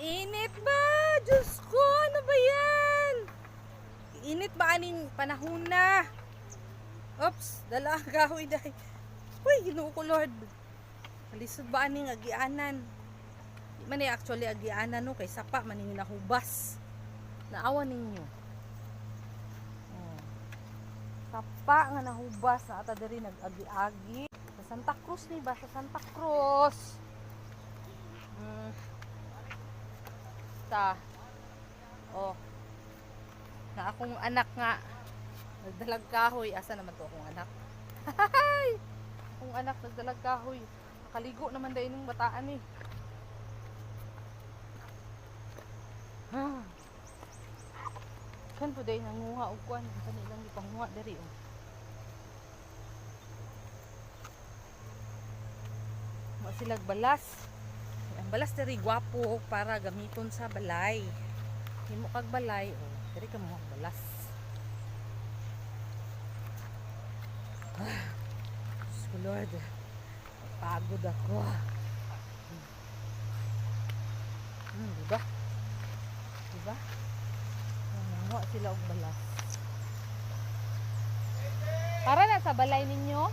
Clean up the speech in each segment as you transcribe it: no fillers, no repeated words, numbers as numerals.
Init ba? Diyos ko, ano ba yan? Init ba aning panahon na? Oops, dala ang kahoy dahil. Uy, Ginoo ko Lord. Malisod ba aning agianan? Di man actually agianan no, kay sapa maning nahubas. Naawa ninyo. Oh. Sapa nga nahubas na ata diri nag-agi-agi. Sa Santa Cruz ni ba? Sa Santa Cruz. Oh, na akong anak nga nagdalag kahoy. Asa naman to akong anak? Hay! Akong anak nagdalag kahoy. Nakaligo naman dahil ng bataan eh. Kan po dahil nanguha og kwan. Kanilang ipanguha dari oh. Masilag balas. Ang balas dari gwapo para gamiton sa balay. Himo kag balay o dari ka mo balas. Diyos ko Lord, pagod ako. Diba? Diba? Nanguha sila og balas. Para na sa balay ninyo.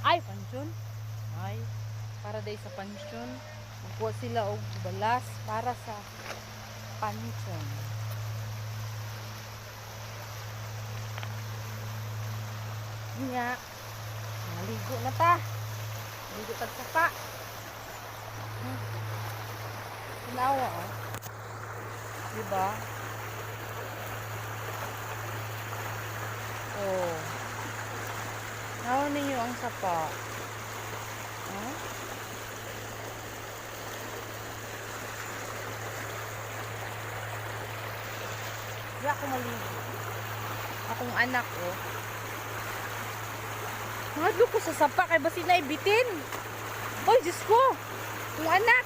Ay, pansyon. Ay, para day sa pansyon. Magkuha sila og balas para sa pansyon. Nga, naligo na ta. Naligo tag sapa. Sinawa oh. Diba? Oh. Nawa ninyo ang sapa. Huh? Di ako maligo. Akong anak oh. Mahadlo ko sa sapa kay basi na ibitin. Oy, Diyos ko. Akong anak.